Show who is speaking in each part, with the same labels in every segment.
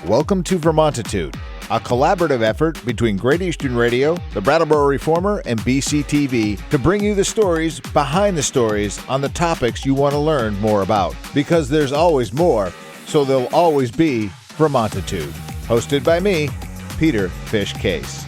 Speaker 1: Welcome to Vermontitude, a collaborative effort between Great Eastern Radio, the Brattleboro Reformer, and BCTV to bring you the stories behind the stories on the topics you want to learn more about. Because there's always more, so there'll always be Vermontitude. Hosted by me, Peter Fish Case.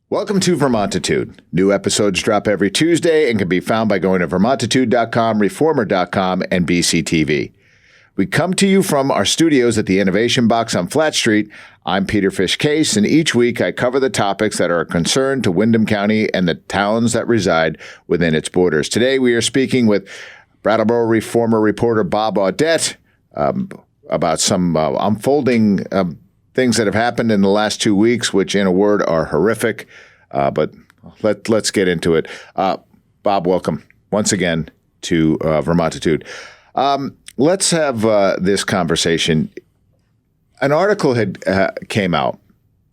Speaker 1: Welcome to Vermontitude. New episodes drop every Tuesday and can be found by going to vermontitude.com, reformer.com, and BCTV. We come to you from our studios at the Innovation Box on Flat Street. I'm Peter Fish Case, and each week I cover the topics that are a concern to Windham County and the towns that reside within its borders. Today we are speaking with Brattleboro Reformer reporter Bob Audette about some unfolding things that have happened in the last 2 weeks, which in a word are horrific. But let's get into it. Bob, welcome once again to Vermontitude. Let's have this conversation. An article had came out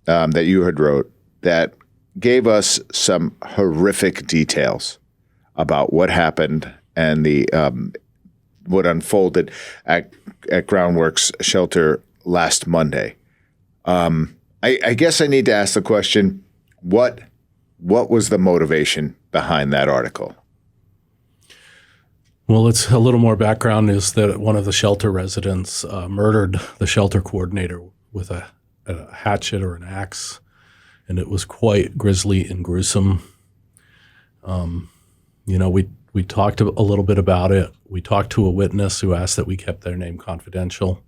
Speaker 1: that you had wrote that gave us some horrific details about what happened and the what unfolded at Groundworks Shelter last Monday. I guess I need to ask the question, what was the motivation behind that article?
Speaker 2: Well, it's a little more background is that one of the shelter residents murdered the shelter coordinator with a hatchet or an axe, and it was quite grisly and gruesome. We talked a little bit about it. We talked to a witness who asked that we kept their name confidential.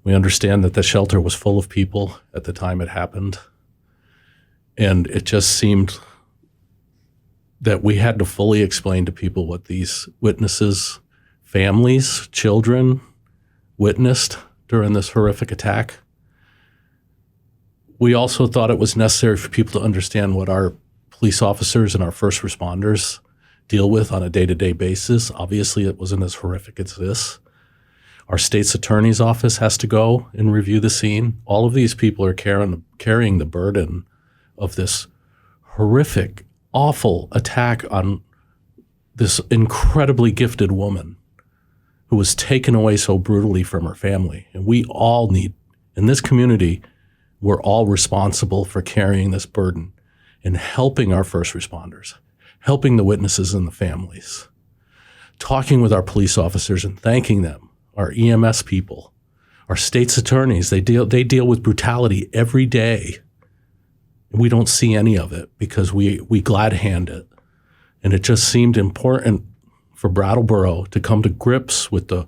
Speaker 2: We understand that the shelter was full of people at the time it happened, and it just seemed that we had to fully explain to people what these witnesses, families, children witnessed during this horrific attack. We also thought it was necessary for people to understand what our police officers and our first responders deal with on a day-to-day basis. Obviously, it wasn't as horrific as this. Our state's attorney's office has to go and review the scene. All of these people are carrying the burden of this horrific, awful attack on this incredibly gifted woman who was taken away so brutally from her family. And we all need, in this community, we're all responsible for carrying this burden and helping our first responders, helping the witnesses and the families, talking with our police officers and thanking them, our EMS people, our state's attorneys. They deal with brutality every day. We don't see any of it because we glad hand it. And it just seemed important for Brattleboro to come to grips with the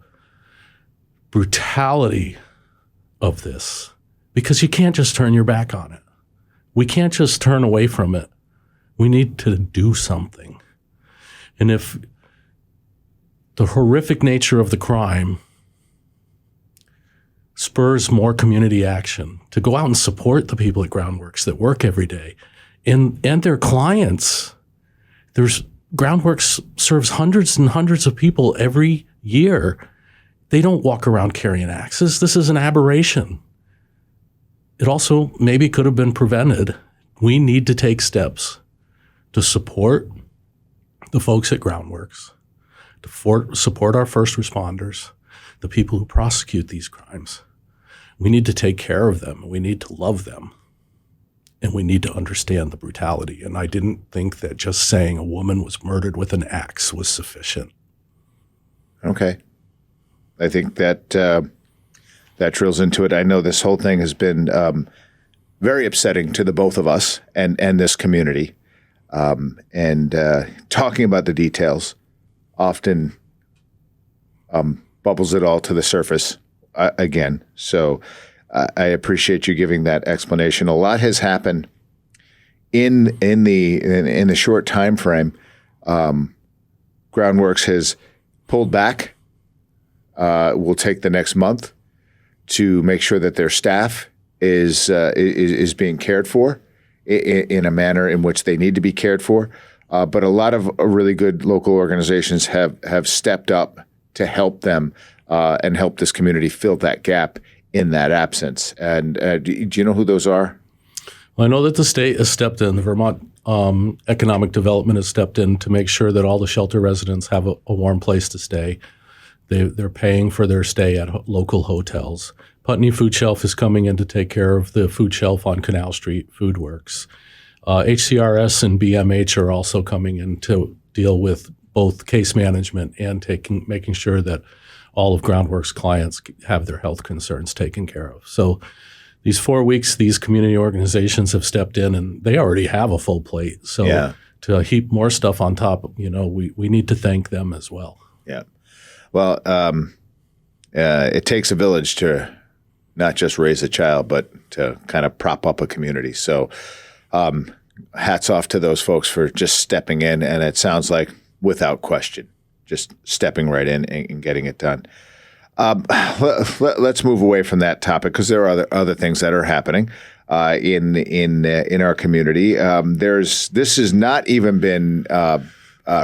Speaker 2: brutality of this, because you can't just turn your back on it. We can't just turn away from it. We need to do something. And if the horrific nature of the crime spurs more community action to go out and support the people at Groundworks that work every day and their clients. Groundworks serves hundreds and hundreds of people every year. They don't walk around carrying axes. This is an aberration. It also maybe could have been prevented. We need to take steps to support the folks at Groundworks, to support our first responders, the people who prosecute these crimes. We need to take care of them. We need to love them. And we need to understand the brutality. And I didn't think that just saying a woman was murdered with an axe was sufficient. Okay.
Speaker 1: I think that that drills into it. I know this whole thing has been very upsetting to the both of us and this community. Talking about the details often bubbles it all to the surface again. So I appreciate you giving that explanation. A lot has happened in the short time frame. Groundworks has pulled back. Will take the next month to make sure that their staff is being cared for in a manner in which they need to be cared for. But a lot of really good local organizations have stepped up to help them and help this community fill that gap in that absence. And do you know who those are?
Speaker 2: Well, I know that the state has stepped in. The Vermont Economic Development has stepped in to make sure that all the shelter residents have a warm place to stay. They're paying for their stay at local hotels. Putney Food Shelf is coming in to take care of the food shelf on Canal Street, FoodWorks. HCRS and BMH are also coming in to deal with both case management and making sure that all of Groundworks clients have their health concerns taken care of. So these 4 weeks, these community organizations have stepped in, and they already have a full plate. So to heap more stuff on top, we need to thank them as well.
Speaker 1: Yeah. Well, it takes a village to not just raise a child, but to kind of prop up a community. So hats off to those folks for just stepping in, and it sounds like without question, just stepping right in and getting it done. Let's move away from that topic because there are other things that are happening in our community. This has not even been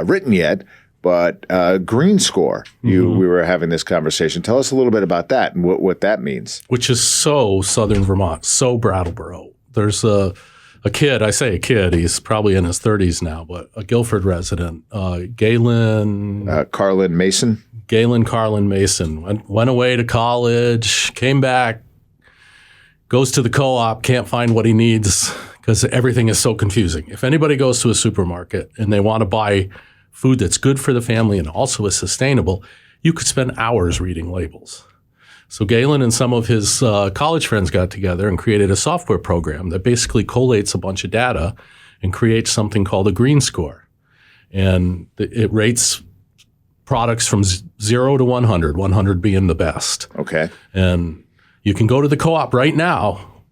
Speaker 1: written yet, but Green Score. We were having this conversation. Tell us a little bit about that and what that means.
Speaker 2: Which is so Southern Vermont, so Brattleboro. There's a kid, I say a kid, he's probably in his 30s now, but a Guilford resident, Galen
Speaker 1: Mason.
Speaker 2: Galen Carlin Mason went away to college, came back, goes to the co-op, can't find what he needs because everything is so confusing. If anybody goes to a supermarket and they want to buy food that's good for the family and also is sustainable, you could spend hours reading labels. So Galen and some of his college friends got together and created a software program that basically collates a bunch of data and creates something called a Green Score. And it rates products from 0 to 100, 100 being the best.
Speaker 1: Okay.
Speaker 2: And you can go to the co-op right now,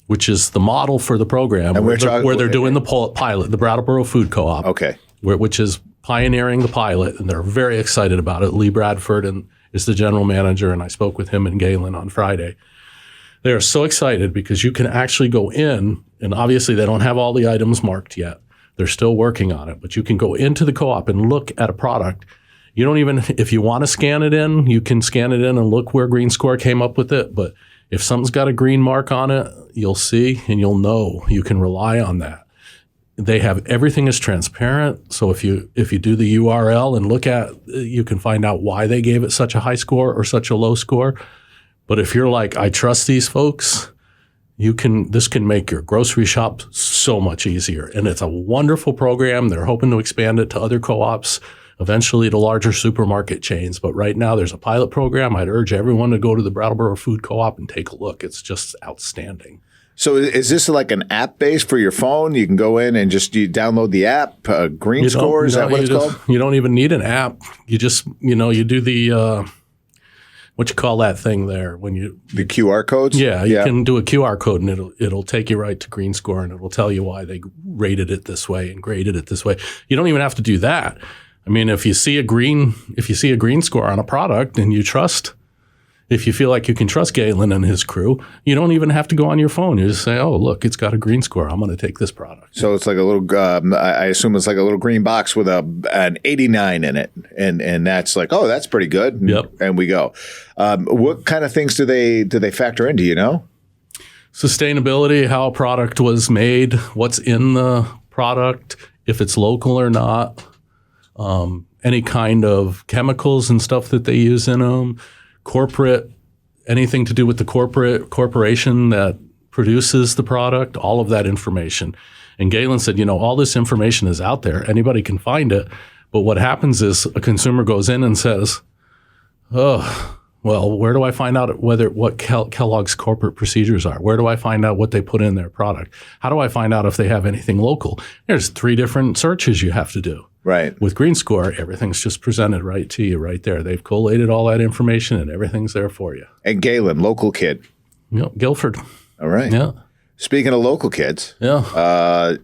Speaker 2: which is the model for the program, where they're doing the pilot, the Brattleboro Food Co-op.
Speaker 1: Okay.
Speaker 2: Which is pioneering the pilot, and they're very excited about it. Lee Bradford is the general manager, and I spoke with him and Galen on Friday. They are so excited because you can actually go in, and obviously they don't have all the items marked yet. They're still working on it, but you can go into the co-op and look at a product. You don't even, if you want to scan it in, you can scan it in and look where Green Score came up with it. But if something's got a green mark on it, you'll see and you'll know. You can rely on that. They have everything is transparent. So if you do the URL and look at, you can find out why they gave it such a high score or such a low score. But if you're like, I trust these folks, this can make your grocery shop so much easier. And it's a wonderful program. They're hoping to expand it to other co-ops, eventually to larger supermarket chains. But right now there's a pilot program. I'd urge everyone to go to the Brattleboro Food Co-op and take a look. It's just outstanding.
Speaker 1: So is this like an app based for your phone? You can go in and you download the app, Green Score, is that what it's called?
Speaker 2: You don't even need an app. You just, you do the, what you call that thing there when you
Speaker 1: the QR codes?
Speaker 2: Yeah, you can do a QR code and it'll take you right to Green Score and it'll tell you why they rated it this way and graded it this way. You don't even have to do that. I mean, if you see a green score on a product and if you feel like you can trust Galen and his crew, you don't even have to go on your phone. You just say, oh, look, it's got a Green Score. I'm going to take this product.
Speaker 1: So it's like a little, I assume it's like a little green box with an 89 in it. And that's like, oh, that's pretty good.
Speaker 2: Yep.
Speaker 1: And we go. What kind of things do they factor in? Do you know?
Speaker 2: Sustainability, how a product was made, what's in the product, if it's local or not. Any kind of chemicals and stuff that they use in them, anything to do with the corporation that produces the product, all of that information. And Galen said, all this information is out there. Anybody can find it. But what happens is a consumer goes in and says, oh, well, where do I find out what Kellogg's corporate procedures are? Where do I find out what they put in their product? How do I find out if they have anything local? There's 3 different searches you have to do.
Speaker 1: Right.
Speaker 2: With Green Score, everything's just presented right to you right there. They've collated all that information and everything's there for you.
Speaker 1: And Galen, local kid.
Speaker 2: Guilford.
Speaker 1: All right.
Speaker 2: Yeah.
Speaker 1: Speaking of local kids.
Speaker 2: Yeah.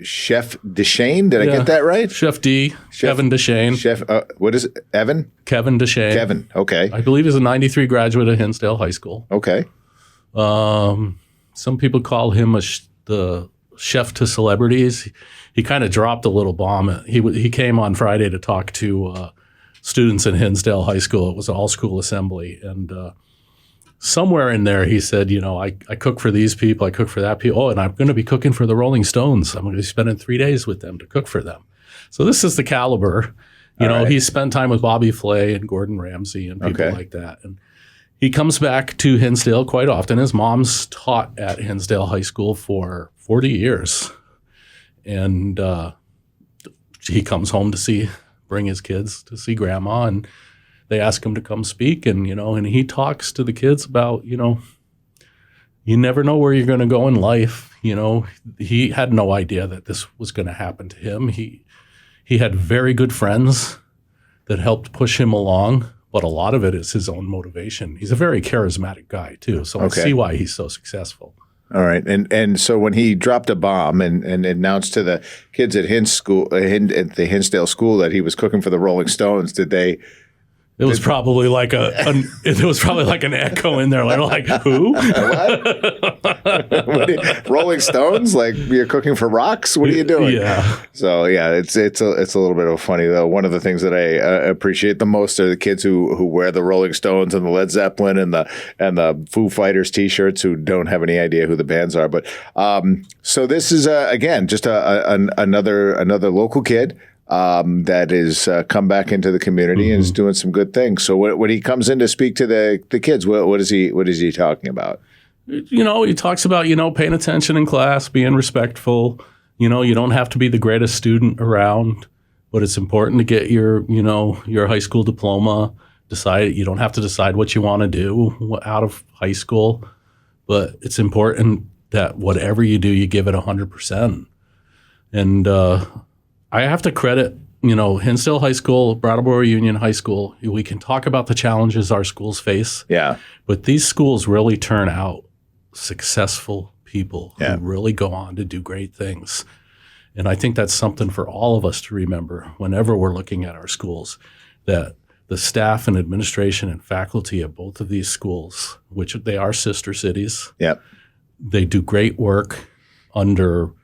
Speaker 1: Chef Deshane, did I get that right?
Speaker 2: Chef Kevin Deshane.
Speaker 1: Chef, what is it? Evan?
Speaker 2: Kevin Deshane.
Speaker 1: Kevin, okay.
Speaker 2: I believe he's a 93 graduate of Hinsdale High School.
Speaker 1: Okay.
Speaker 2: Some people call him the chef to celebrities. He kind of dropped a little bomb. He came on Friday to talk to students in Hinsdale High School. It was an all-school assembly. And somewhere in there he said, I cook for these people, I cook for that people. Oh, and I'm going to be cooking for the Rolling Stones. I'm going to be spending 3 days with them to cook for them. So this is the caliber. He spent time with Bobby Flay and Gordon Ramsay and people like that. And he comes back to Hinsdale quite often. His mom's taught at Hinsdale High School for 40 years. And he comes home to bring his kids to see grandma, and they ask him to come speak. And, and he talks to the kids about, you never know where you're going to go in life. He had no idea that this was going to happen to him. He had very good friends that helped push him along, but a lot of it is his own motivation. He's a very charismatic guy too, so I see why he's so successful.
Speaker 1: All right, and so when he dropped a bomb and announced to the kids at at the Hinsdale school that he was cooking for the Rolling Stones, did they?
Speaker 2: It was probably like an echo in there. Like who?
Speaker 1: What? Rolling Stones? Like you're cooking for rocks? What are you doing?
Speaker 2: Yeah.
Speaker 1: So yeah, it's a little bit of funny though. One of the things that I appreciate the most are the kids who wear the Rolling Stones and the Led Zeppelin and the Foo Fighters T-shirts who don't have any idea who the bands are. But so this is again just another local kid. That is come back into the community and is doing some good things. So when he comes in to speak to the kids, what is he talking about?
Speaker 2: He talks about, paying attention in class, being respectful. You don't have to be the greatest student around, but it's important to get your high school diploma. You don't have to decide what you want to do out of high school, but it's important that whatever you do, you give it 100%. And, I have to credit, Hinsdale High School, Brattleboro Union High School. We can talk about the challenges our schools face.
Speaker 1: Yeah.
Speaker 2: But these schools really turn out successful people who really go on to do great things. And I think that's something for all of us to remember whenever we're looking at our schools, that the staff and administration and faculty of both of these schools, which they are sister cities, they do great work under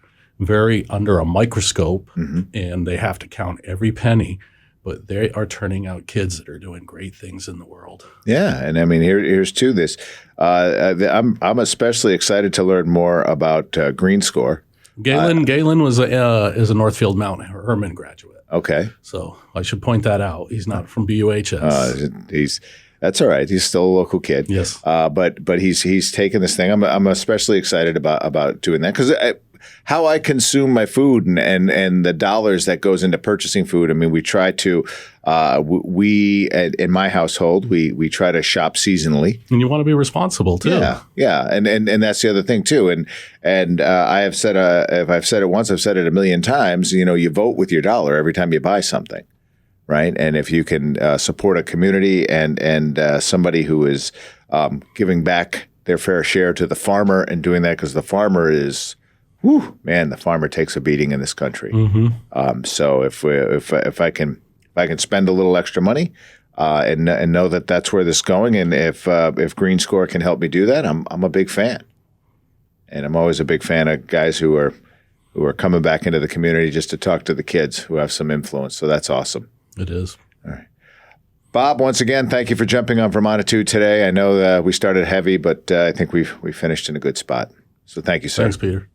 Speaker 2: a microscope, and they have to count every penny, but they are turning out kids that are doing great things in the world. Yeah,
Speaker 1: and I mean, here's to this. I'm especially excited to learn more about Green Score.
Speaker 2: Galen is a Northfield Mount Herman graduate.
Speaker 1: Okay,
Speaker 2: so I should point that out. He's not from BUHS.
Speaker 1: That's all right. He's still a local kid.
Speaker 2: Yes,
Speaker 1: but he's taken this thing. I'm especially excited about doing that because how I consume my food and the dollars that goes into purchasing food. I mean, we try to in my household we try to shop seasonally,
Speaker 2: and you want to be responsible too.
Speaker 1: Yeah, and that's the other thing too. And I have said if I've said it once, I've said it a million times. You vote with your dollar every time you buy something, right? And if you can support a community and somebody who is giving back their fair share to the farmer and doing that because the farmer is. Whew, man, the farmer takes a beating in this country. So if I can spend a little extra money and know that that's where this is going, and if Green Score can help me do that, I'm a big fan. And I'm always a big fan of guys who are coming back into the community just to talk to the kids who have some influence. So that's awesome.
Speaker 2: It is.
Speaker 1: All right. Bob, once again, thank you for jumping on Vermontitude today. I know we started heavy, but I think we finished in a good spot. So thank you, sir.
Speaker 2: Thanks, Peter.